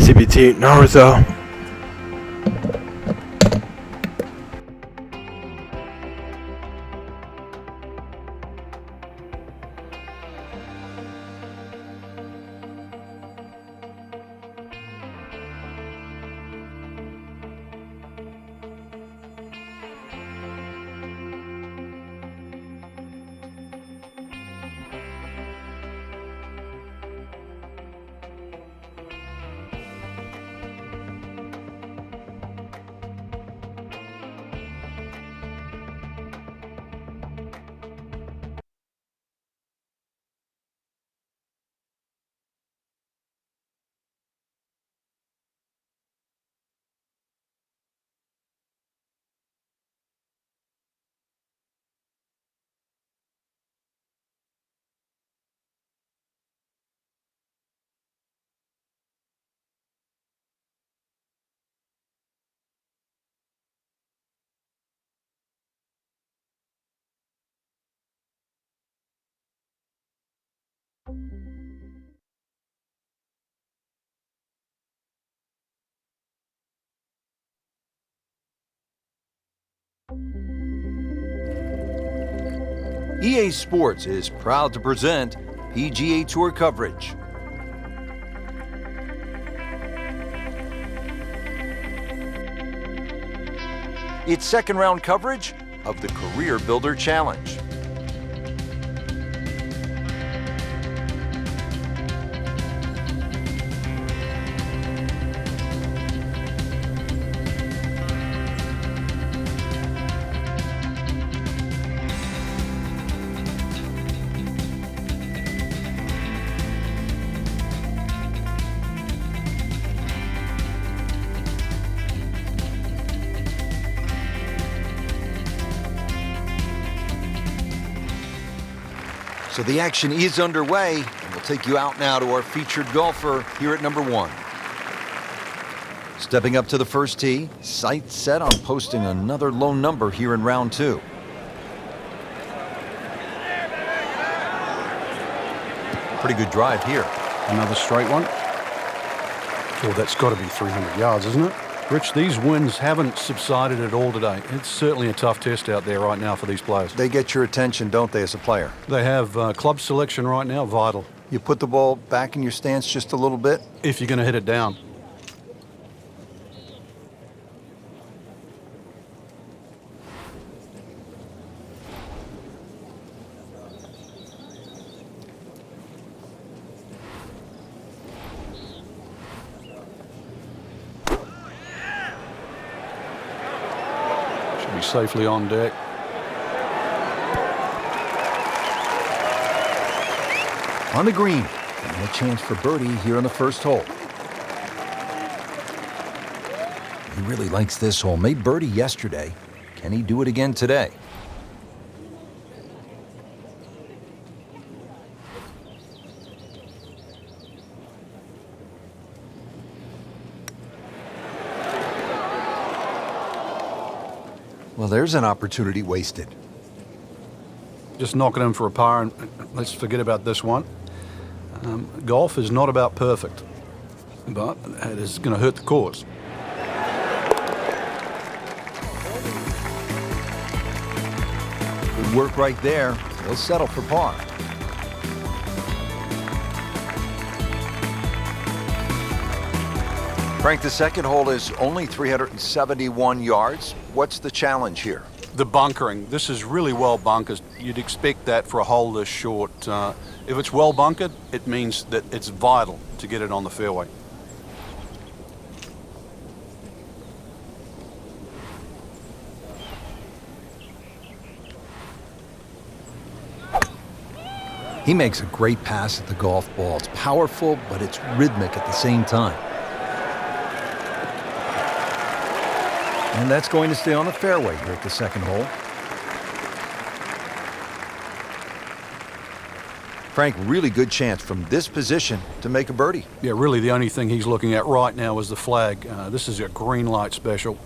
CBT Naruto. EA Sports is proud to present PGA Tour coverage. It's second round coverage of the Career Builder Challenge. So the action is underway, and we'll take you out now to our featured golfer here at number 1. Stepping up to the first tee, sights set on posting another low number here in round 2. Pretty good drive here. Another straight one. Oh, that's got to be 300 yards, isn't it? Rich, these winds haven't subsided at all today. It's certainly a tough test out there right now for these players. They get your attention, don't they, as a player? They have club selection right now, vital. You put the ball back in your stance just a little bit. If you're going to hit it down. Be safely on deck. On the green, and a chance for birdie here on the first hole. He really likes this hole. Made birdie yesterday. Can he do it again today? Well, there's an opportunity wasted. Just knocking him for a par, and let's forget about this one. Golf is not about perfect, but it is going to hurt the course. Good work right there. He'll settle for par. Frank, the second hole is only 371 yards. What's the challenge here? The bunkering. This is really well bunkered. You'd expect that for a hole this short. If it's well bunkered, it means that it's vital to get it on the fairway. He makes a great pass at the golf ball. It's powerful, but it's rhythmic at the same time. And that's going to stay on the fairway here at the second hole. Frank, really good chance from this position to make a birdie. Yeah, really the only thing he's looking at right now is the flag. This is a green light special.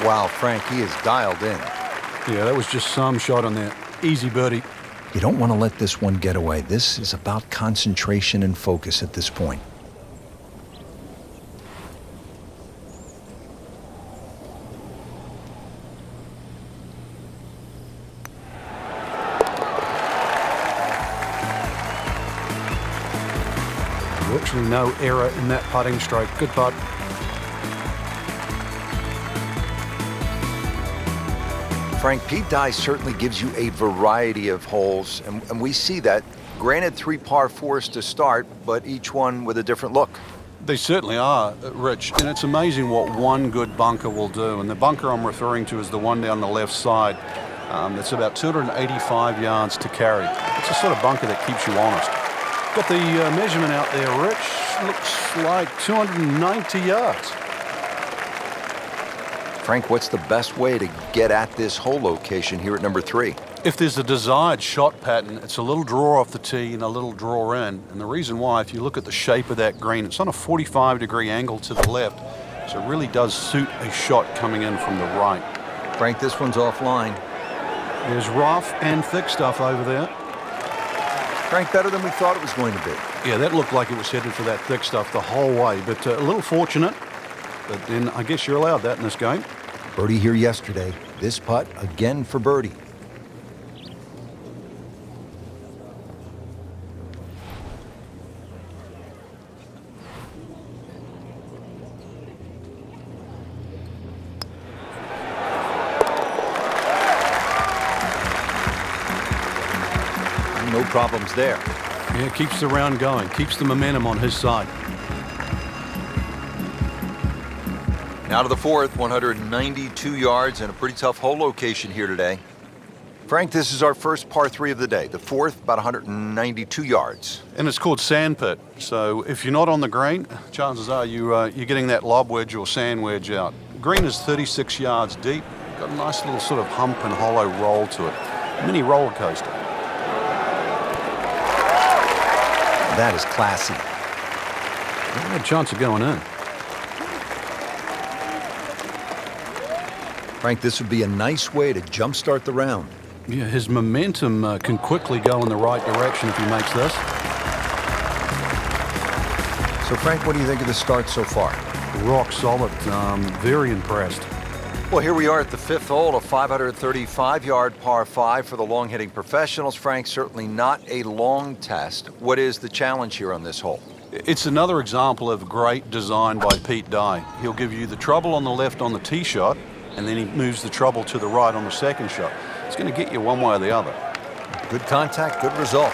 Wow, Frank, he is dialed in. Yeah, that was just some shot on there. Easy birdie. You don't want to let this one get away. This is about concentration and focus at this point. Virtually no error in that putting stroke. Good putt. Frank, Pete Dye certainly gives you a variety of holes, and we see that. Granted, 3 par 4s to start, but each one with a different look. They certainly are, Rich, and it's amazing what one good bunker will do. And the bunker I'm referring to is the one down the left side. That's about 285 yards to carry. It's the sort of bunker that keeps you honest. Got the measurement out there, Rich. Looks like 290 yards. Frank, what's the best way to get at this hole location here at number 3? If there's a desired shot pattern, it's a little draw off the tee and a little draw in. And the reason why, if you look at the shape of that green, it's on a 45-degree angle to the left. So it really does suit a shot coming in from the right. Frank, this one's offline. There's rough and thick stuff over there. Frank, better than we thought it was going to be. Yeah, that looked like it was headed for that thick stuff the whole way. But a little fortunate. But then I guess you're allowed that in this game. Birdie here yesterday. This putt again for birdie. No problems there. Yeah, keeps the round going, keeps the momentum on his side. Now to the 4th, 192 yards and a pretty tough hole location here today. Frank, this is our first par 3 of the day. The 4th, about 192 yards. And it's called sandpit. So if you're not on the green, chances are you're getting that lob wedge or sand wedge out. Green is 36 yards deep. Got a nice little sort of hump and hollow roll to it. Mini roller coaster. That is classy. Not a chance of going in. Frank, this would be a nice way to jumpstart the round. Yeah, his momentum can quickly go in the right direction if he makes this. So, Frank, what do you think of the start so far? Rock solid. Very impressed. Well, here we are at the 5th hole, a 535-yard par 5 for the long-hitting professionals. Frank, certainly not a long test. What is the challenge here on this hole? It's another example of great design by Pete Dye. He'll give you the trouble on the left on the tee shot, and then he moves the trouble to the right on the second shot. It's going to get you one way or the other. Good contact, good result.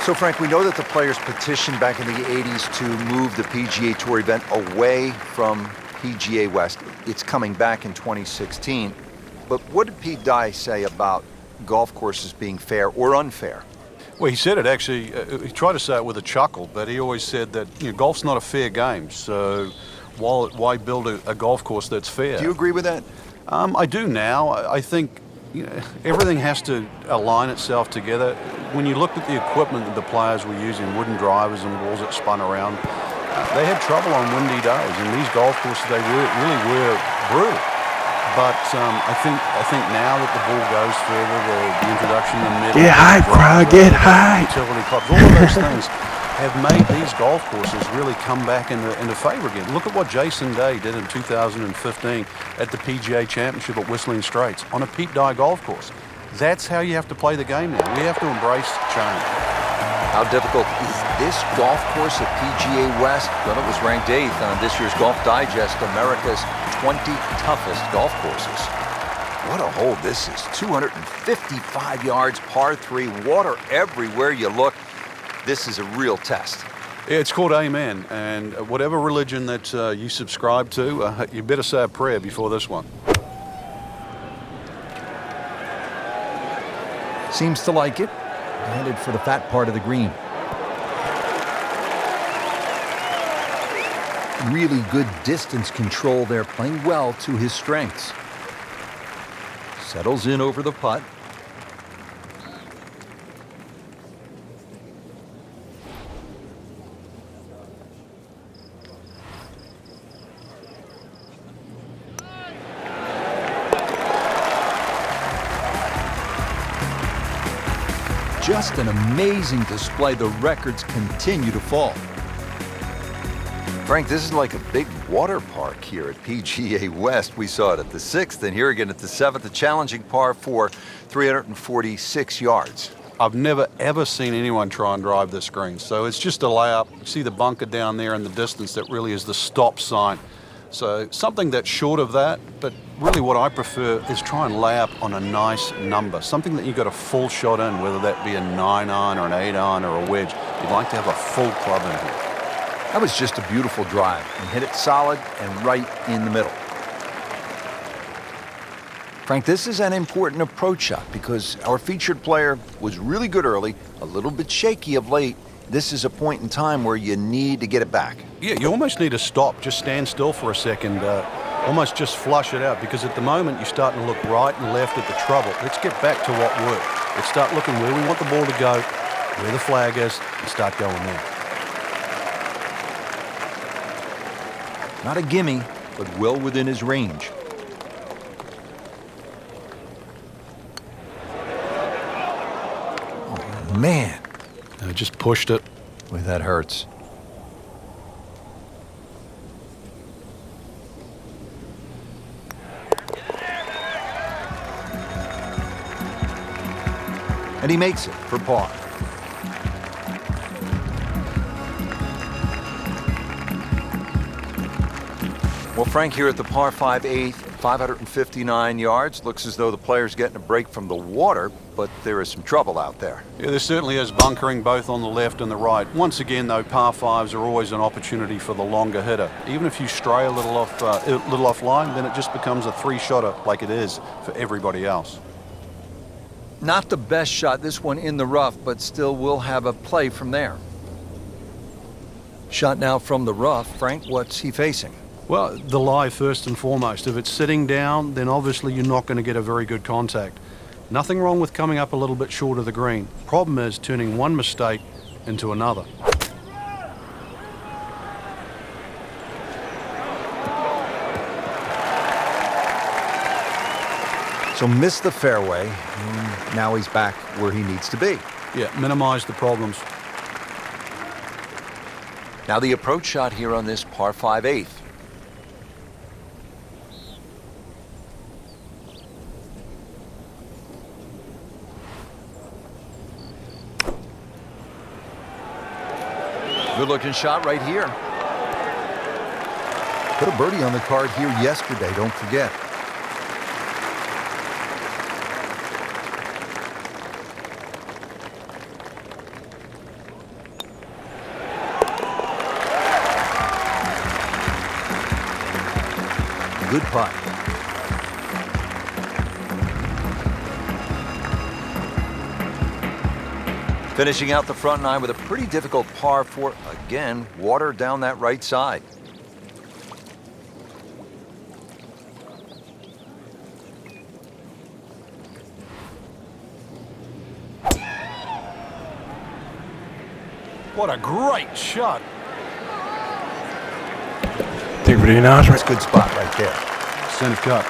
So, Frank, we know that the players petitioned back in the 80s to move the PGA Tour event away from PGA West. It's coming back in 2016. But what did Pete Dye say about golf courses being fair or unfair? Well, he said it actually, he tried to say it with a chuckle, but he always said that golf's not a fair game. So why build a golf course that's fair? Do you agree with that? I do now. I think everything has to align itself together. When you looked at the equipment that the players were using, wooden drivers and balls that spun around, they had trouble on windy days. And these golf courses, they really were brutal. But I think now that the ball goes further, the introduction of the middle, get high, crowd, get high. Utility clubs, all of those things have made these golf courses really come back into favor again. Look at what Jason Day did in 2015 at the PGA Championship at Whistling Straits on a Pete Dye golf course. That's how you have to play the game now. We have to embrace change. How difficult is this golf course at PGA West? Well, it was ranked 8th on this year's Golf Digest, America's 20 toughest golf courses. What a hole this is. 255 yards, par 3, water everywhere you look. This is a real test. It's called Amen, and whatever religion that you subscribe to, you better say a prayer before this one. Seems to like it. Headed for the fat part of the green. Really good distance control there, playing well to his strengths. Settles in over the putt. Just an amazing display. The records continue to fall. Frank, this is like a big water park here at PGA West. We saw it at the 6th, and here again at the 7th, a challenging par 4, 346 yards. I've never, ever seen anyone try and drive this green. So it's just a layup. You see the bunker down there in the distance. That really is the stop sign. So something that's short of that, but really what I prefer is try and lay up on a nice number. Something that you got a full shot in, whether that be a 9-iron or an 8-iron or a wedge. You'd like to have a full club in here. That was just a beautiful drive and hit it solid and right in the middle. Frank, this is an important approach shot because our featured player was really good early, a little bit shaky of late. This is a point in time where you need to get it back. Yeah, you almost need to stop, just stand still for a second, almost just flush it out, because at the moment you're starting to look right and left at the trouble. Let's get back to what worked. Let's start looking where we want the ball to go, where the flag is, and start going there. Not a gimme, but well within his range. Oh, man. I just pushed it. Boy, that hurts. And he makes it for par. Well, Frank, here at the par 5 8th, 559 yards. Looks as though the player's getting a break from the water, but there is some trouble out there. Yeah, there certainly is bunkering both on the left and the right. Once again, though, par 5s are always an opportunity for the longer hitter. Even if you stray a little offline, then it just becomes a 3-shotter like it is for everybody else. Not the best shot, this one in the rough, but still will have a play from there. Shot now from the rough. Frank, what's he facing? Well, the lie first and foremost. If it's sitting down, then obviously you're not going to get a very good contact. Nothing wrong with coming up a little bit short of the green. Problem is turning one mistake into another. So missed the fairway, and now he's back where he needs to be. Yeah, minimize the problems. Now the approach shot here on this par 5 8th. Good looking shot right here. Put a birdie on the card here yesterday, don't forget. Good putt. Finishing out the front nine with a pretty difficult par 4. Again, water down that right side. What a great shot. Take for the announcer. That's a good spot right there. Center cut.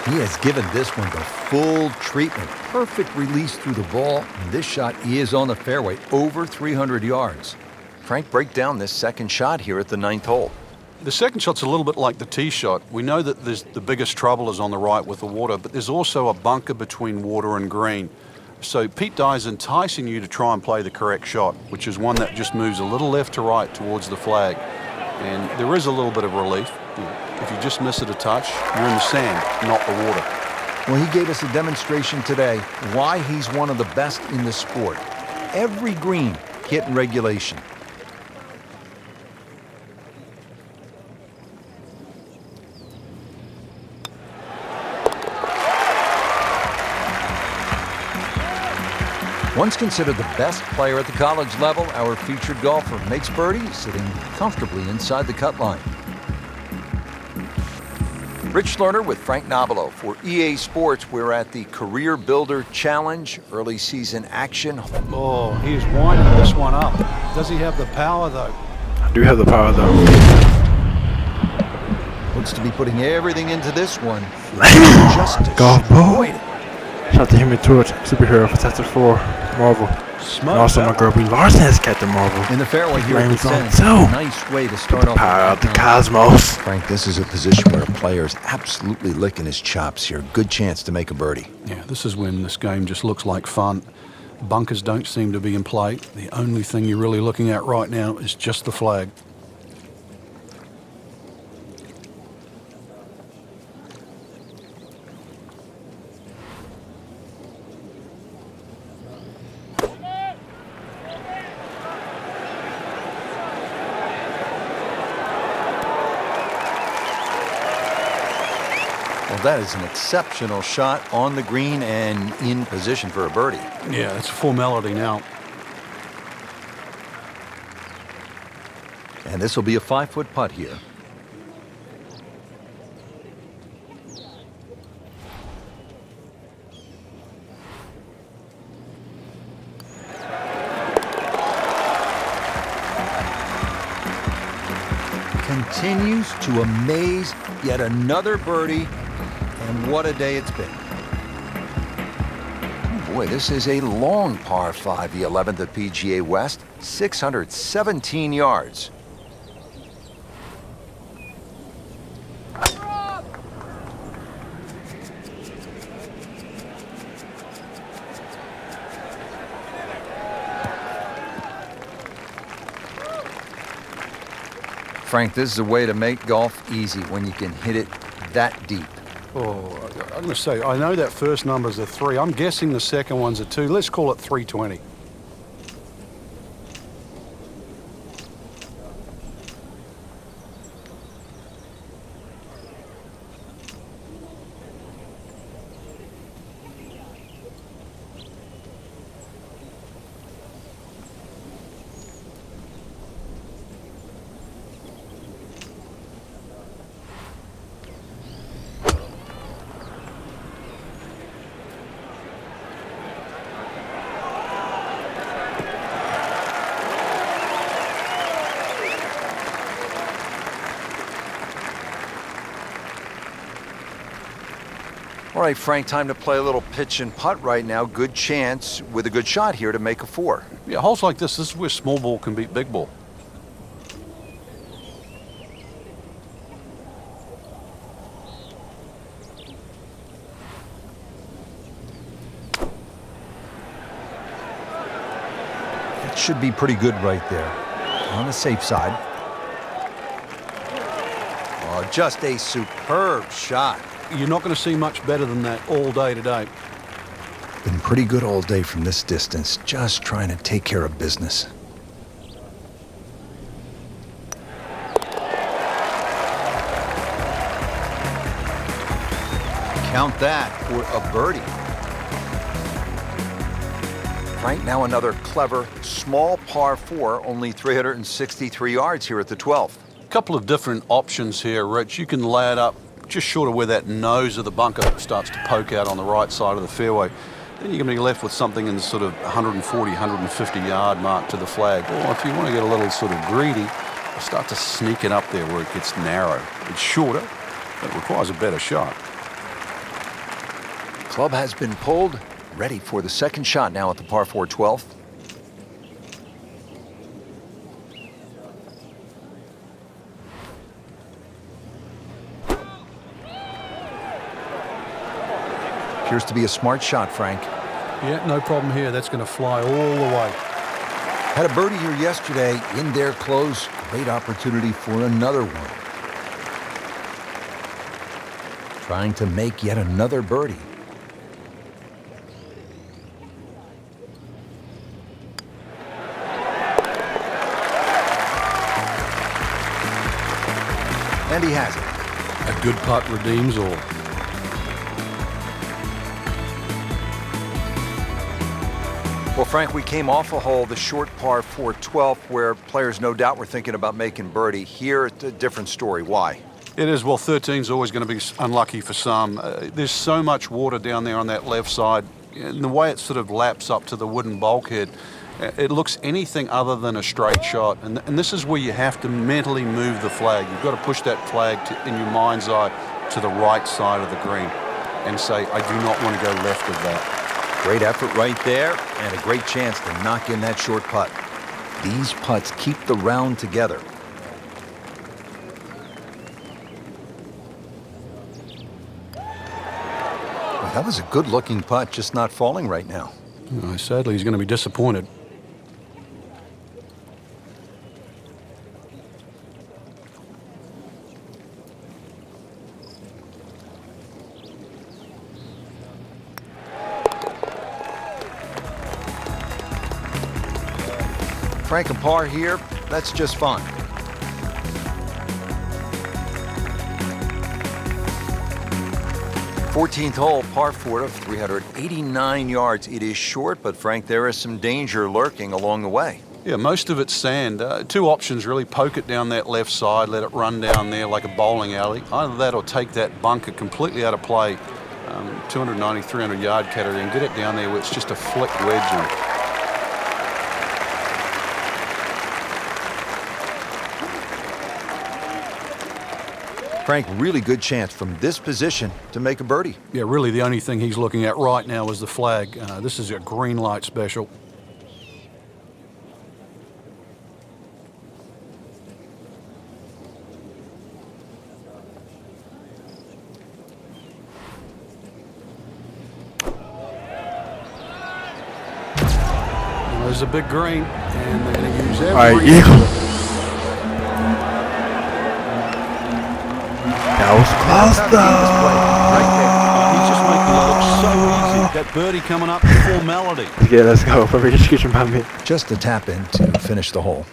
He has given this one the full treatment. Perfect release through the ball. And this shot is on the fairway, over 300 yards. Frank, break down this second shot here at the 9th hole. The second shot's a little bit like the tee shot. We know that the biggest trouble is on the right with the water, but there's also a bunker between water and green. So Pete Dye is enticing you to try and play the correct shot, which is one that just moves a little left to right towards the flag. And there is a little bit of relief. If you just miss it a touch, you're in the sand, not the water. Well, he gave us a demonstration today why he's one of the best in the sport. Every green hit in regulation. Once considered the best player at the college level, our featured golfer makes birdie, sitting comfortably inside the cut line. Rich Lerner with Frank Nobilo for EA Sports. We're at the Career Builder Challenge, early season action. Oh, he's winding this one up. Does he have the power, though? I do have the power, though. Looks to be putting everything into this one. Damn! Just to Golf ball. avoid it. Sounds Shout out to him and Toot, superhero, Fantastic Four, Marvel. And also my girl Brie Larson has Captain Marvel. In the fairway here at the Flames on center. too. Nice way to start off. Power out the cosmos. Frank, this is a position where a player is absolutely licking his chops here. Good chance to make a birdie. Yeah, this is when this game just looks like fun. Bunkers don't seem to be in play. The only thing you're really looking at right now is just the flag. Well, that is an exceptional shot on the green and in position for a birdie. Yeah, it's a formality now. And this will be a 5-foot putt here. Continues to amaze. Yet another birdie. And what a day it's been. Oh boy, this is a long par 5, the 11th at PGA West, 617 yards. Frank, this is a way to make golf easy when you can hit it that deep. Oh, I'm going to say, I know that first number's a 3. I'm guessing the second one's a 2. Let's call it 320. All right, Frank, time to play a little pitch and putt right now. Good chance with a good shot here to make a 4. Yeah, holes like this is where small ball can beat big ball. It should be pretty good right there. On the safe side. Oh, just a superb shot. You're not going to see much better than that all day today. Been pretty good all day from this distance, just trying to take care of business. Count that for a birdie. Right now, another clever, small par 4, only 363 yards here at the 12th. A couple of different options here, Rich. You can lay it up just short of where that nose of the bunker starts to poke out on the right side of the fairway. Then you're going to be left with something in the sort of 140, 150 yard mark to the flag. Or if you want to get a little sort of greedy, start to sneak it up there where it gets narrow. It's shorter, but it requires a better shot. Club has been pulled, ready for the second shot now at the par 4 12th. Appears to be a smart shot, Frank. Yeah, no problem here. That's going to fly all the way. Had a birdie here yesterday in their close. Great opportunity for another one. Trying to make yet another birdie. And he has it. A good putt redeems all. Well, Frank, we came off a hole, the short par 4 12th, where players no doubt were thinking about making birdie. Here, it's a different story. Why? It is. Well, 13's always going to be unlucky for some. There's so much water down there on that left side. And the way it sort of laps up to the wooden bulkhead, it looks anything other than a straight shot. And this is where you have to mentally move the flag. You've got to push that flag in your mind's eye to the right side of the green and say, I do not want to go left of that. Great effort right there, and a great chance to knock in that short putt. These putts keep the round together. Well, that was a good-looking putt, just not falling right now. Sadly, he's going to be disappointed. Frank a par here, that's just fine. Fourteenth hole, par 4 of 389 yards. It is short, but Frank, there is some danger lurking along the way. Yeah, most of it's sand. Two options really: poke it down that left side, let it run down there like a bowling alley. Either that or take that bunker completely out of play, 290, 300 yard category, and get it down there where it's just a flick wedge. And Frank, really good chance from this position to make a birdie. yeah, really the only thing he's looking at right now is the flag. This is a green light special. There's a big green, and they're going to use every... All right, Eagle. That was close, though. He's just making it look so easy. That birdie coming up to formality. Yeah, let's go. For execution by me. Just a tap in to finish the hole.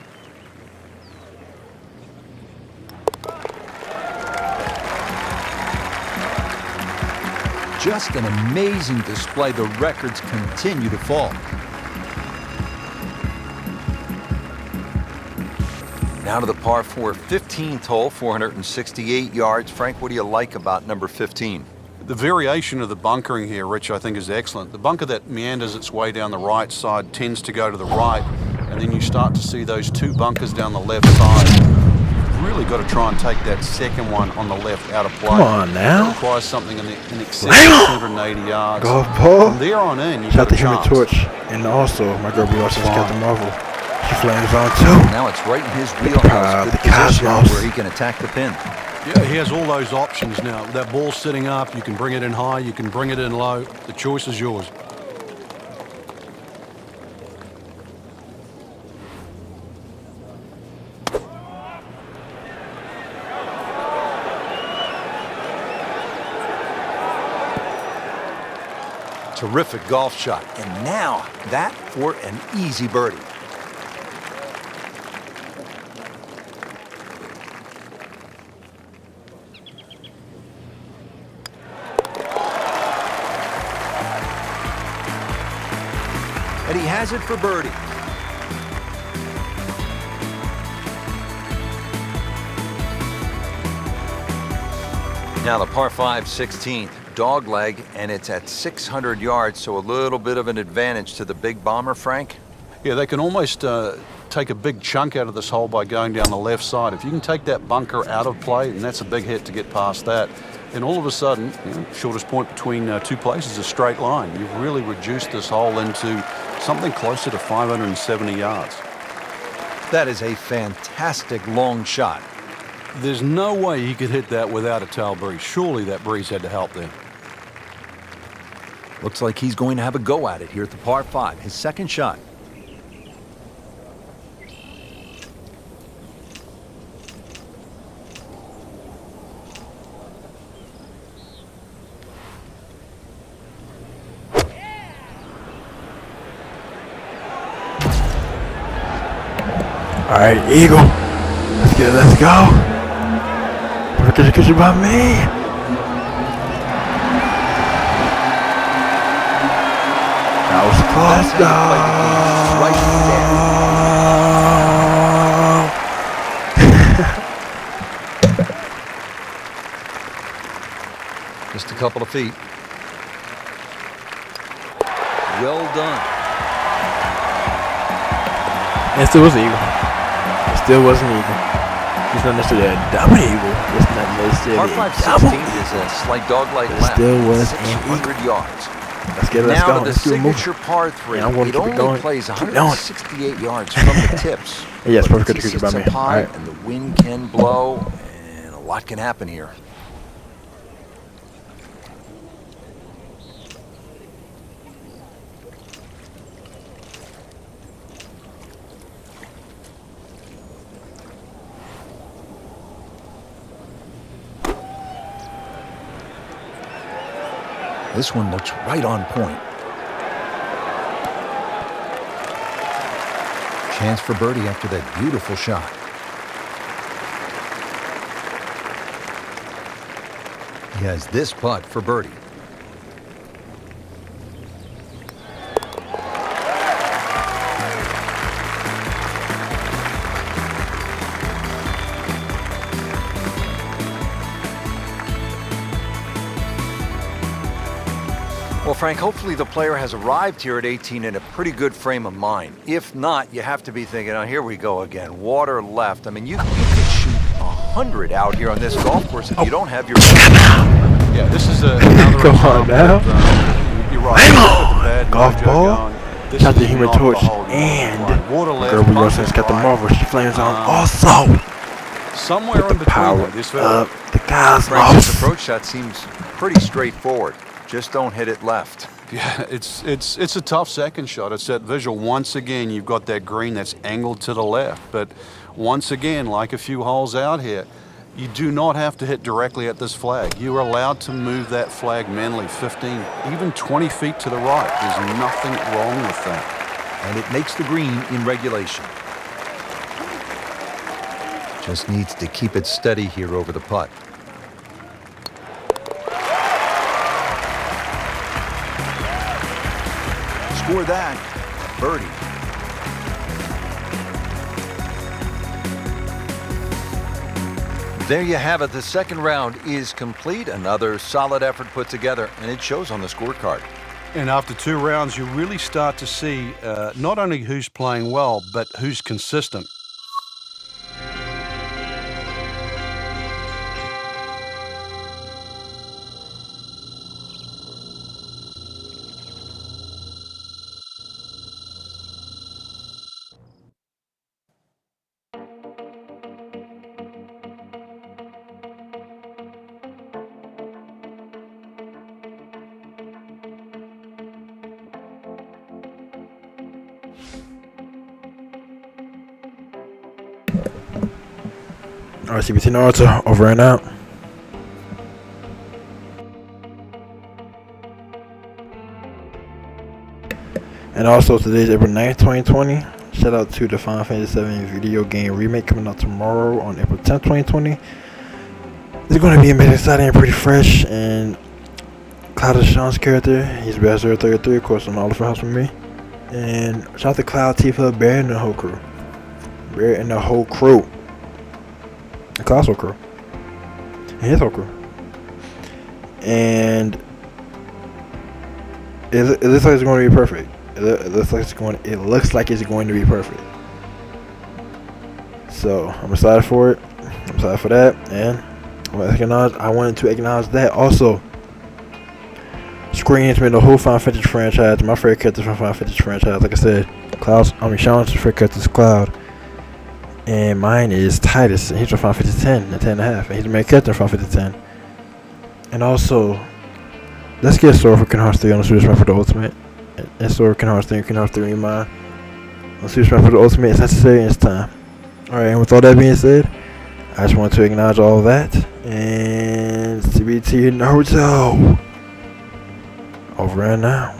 Just an amazing display. The records continue to fall. Now to the par 4 15th hole, 468 yards. Frank, what do you like about number 15? The variation of the bunkering here, Rich, I think is excellent. The bunker that meanders its way down the right side tends to go to the right, and then you start to see those two bunkers down the left side. You've really got to try and take that second one on the left out of play. Come on now. It requires something in excess of 280 yards. Golf ball. From there on in, you've Shout got out a to Human chance. Torch. And also, my girl Beyonce just got the Marvel. She flames on too. Now it's right in his wheelhouse. Good the position Cosmos. where he can attack the pin. Yeah, he has all those options now. That ball's sitting up. You can bring it in high. You can bring it in low. The choice is yours. Terrific golf shot. And now that for an easy birdie. And he has it for birdie. Now the par 5 16th, dog leg, and it's at 600 yards, so a little bit of an advantage to the big bomber, Frank. Yeah, they can almost take a big chunk out of this hole by going down the left side. If you can take that bunker out of play, and that's a big hit to get past that, and all of a sudden, shortest point between two places is a straight line. You've really reduced this hole into something closer to 570 yards. That is a fantastic long shot. There's no way he could hit that without a tail breeze. Surely that breeze had to help them. Looks like he's going to have a go at it here at the par 5, his second shot. All right, Eagle. Let's get it. Let's go. Perfect execution by me. That was close, Right there. Just a couple of feet. Well done. It still was an Eagle. It still was an Eagle. It's not necessarily a double Eagle. It's not necessarily Par 5 a double 16 is a slight dog-leg It left. still was an 600 yards. Let's get it. Let's Now go. to the Let's do a move. signature par 3. Yeah, I'm going It to keep it only going. plays Keep going. 168 yards from the tips. Yes, But perfect the tee execution by sits me. up high, Alright. and the wind can blow, and a lot can happen here. This one looks right on point. Chance for birdie after that beautiful shot. He has this putt for birdie. Well, Frank, hopefully the player has arrived here at 18 in a pretty good frame of mind. If not, you have to be thinking, oh, here we go again. Water left. I mean, you could shoot 100 out here on this golf course if you don't have your... Yeah, this is another Come on example now. of, you're right. Hang Look on. at the bad Golf mojo ball. going. This Got the is Human not Torch hole you and want to play. Water left, Girl punt Wilson's is got the right. Marvel Flames on also. Somewhere With in the between power there, this fella. up the Cosmos. Frank's approach shot seems pretty straightforward. Just don't hit it left. Yeah, it's a tough second shot. It's that visual. Once again, you've got that green that's angled to the left. But once again, like a few holes out here, you do not have to hit directly at this flag. You are allowed to move that flag mentally 15, even 20 feet to the right. There's nothing wrong with that. And it makes the green in regulation. Just needs to keep it steady here over the putt. Score that, a birdie. There you have it. The second round is complete. Another solid effort put together, and it shows on the scorecard. And after 2 rounds, you really start to see not only who's playing well, but who's consistent. Alright, CBT Naruto, over and out. And also, today's April 9th, 2020. Shout out to the Final Fantasy VII video game remake coming out tomorrow on April 10th, 2020. It's going to be amazing, exciting, and pretty fresh. And Cloud is Sean's character. He's Best 033, of course, on all the house with me. And shout out to Cloud, Tifa, Bear, and the whole crew. Bear and the whole crew. The Cloud's whole crew. And his whole crew. And it looks like it's going to be perfect. It looks like it's going to be perfect. So I'm excited for it. I'm excited for that. And I wanted to acknowledge that also. Square Enix made the whole Final Fantasy franchise. My favorite character from Final Fantasy franchise. Like I said, Sean's favorite character is Cloud. And mine is Titus, and he's from Final Fantasy 10 and 10.5, and he's the main character in Final Fantasy 10. And also, let's get Sora for Kingdom Hearts 3 on the Super Smash for the Ultimate. And Sora Kingdom Hearts 3 and Kingdom Hearts 3 Remind on Super Smash for the Ultimate. It's necessary and it's time. Alright, and with all that being said, I just want to acknowledge all of that. And CBT Naruto. Over and out.